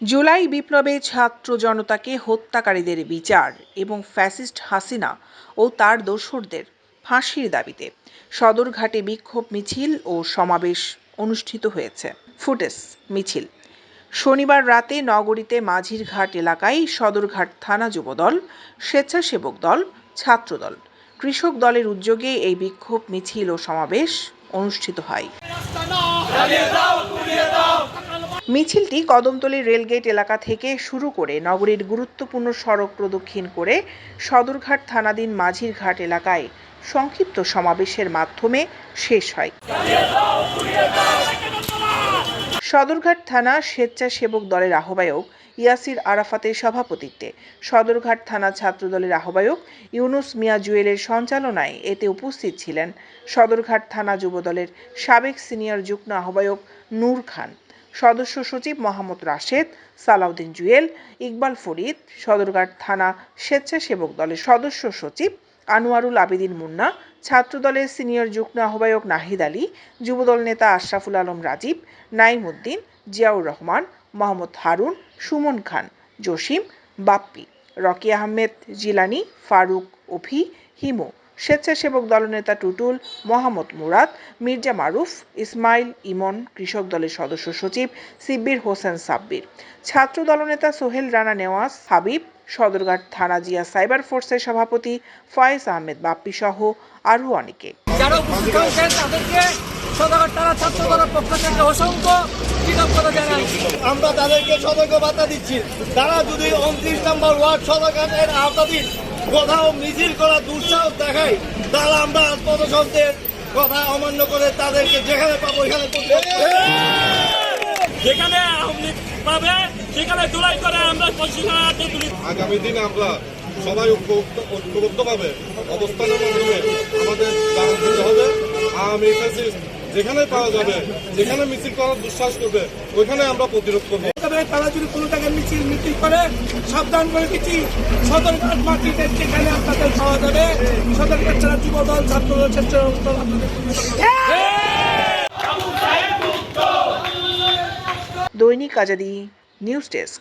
জুলাই বিপ্লবে ছাত্র জনতাকে হত্যাকারীদের বিচার এবং ফ্যাসিস্ট হাসিনা ও তার দোসরদের ফাঁসির দাবিতে সদরঘাটে বিক্ষোভ মিছিল ও সমাবেশ অনুষ্ঠিত হয়েছে। ফুটেজ মিছিল শনিবার রাতে নগরীতে মাঝিরঘাট এলাকায় সদরঘাট থানা যুবদল, স্বেচ্ছাসেবক দল, ছাত্রদল, কৃষক দলের উদ্যোগে এই বিক্ষোভ মিছিল ও সমাবেশ অনুষ্ঠিত হয়। মিছিলটি কদমতলী রেলগেট এলাকা থেকে শুরু করে নগরীর গুরুত্বপূর্ণ সড়ক প্রদক্ষিণ করে সদরঘাট থানাধীন মাঝিরঘাট এলাকায় সংক্ষিপ্ত সমাবেশের মাধ্যমে শেষ হয়। সদরঘাট থানা স্বেচ্ছাসেবক দলের আহ্বায়ক ইয়াসির আরাফাতের সভাপতিত্বে, সদরঘাট থানা ছাত্রদলের আহ্বায়ক ইউনুস মিয়া জুয়েলের সঞ্চালনায় এতে উপস্থিত ছিলেন সদরঘাট থানা যুবদলের সাবেক সিনিয়র যুগ্ম আহ্বায়ক নূর খান, সদস্য সচিব মোহাম্মদ রাশেদ, সালাউদ্দিন জুয়েল, ইকবাল ফরিদ, সদরঘাট থানা স্বেচ্ছাসেবক দলের সদস্য সচিব আনোয়ারুল আবেদিন মুন্না, ছাত্রদলের সিনিয়র যুগ্ম আহ্বায়ক নাহিদ আলী, যুবদল নেতা আশরাফুল আলম রাজীব, নাইম উদ্দিন, জিয়াউর রহমান, মোহাম্মদ হারুন, সুমন খান, জসিম, বাপ্পি, রকি আহমেদ জিলানি, ফারুক, অভি, হিমু, স্বেচ্ছাসেবক দলনেতা টুটুল, মোহাম্মদ মুরাদ, মির্জা মারুফ, ইসমাইল, ইমন, কৃষক দলের সদস্য সচিব সিব্বির হোসেন সাব্বির, ছাত্র দলনেতা সোহেল রানা নেওয়াজ, হাবিব, সদরঘাট থানা জিয়া সাইবার ফোর্সের সভাপতি ফয়েজ আহমেদ বাপ্পি সহ আরও অনেকে। আমরা তাদেরকে সতর্ক বার্তা দিচ্ছি, তারা যদি 29 নম্বর ওয়ার্ড সদরঘাটের আওতাধীন কোথাও মিছিল করার দুঃসাহস দেখায়, তাহলে আমরা প্রশাসনের কথা অমান্য করে তাদেরকে যেখানে পাবো যেখানে পাবে সেখানে জুলাই করে আমরা আগামী দিনে আমরা সবাই ঐক্যবদ্ধভাবে অবস্থানের মাধ্যমে আমাদের দাঁড় দিতে হবে। আওয়ামী ফ্যাসিস্ট যেখানে পাওয়া যাবে, যেখানে মিছিল করার দুঃসাহস করবে, ওইখানে আমরা প্রতিরোধ করবো। তারা যদি কোনো জায়গায় মিছিল করে সাবধান করে দিচ্ছি, সদরঘাট মাটিতে যেখানে আপনাদের পাওয়া যাবে, সদরঘাট ছাড়া যুবদল, ছাত্রদল, স্বেচ্ছাসেবক দল। দৈনিক আজাদী নিউজ ডেস্ক।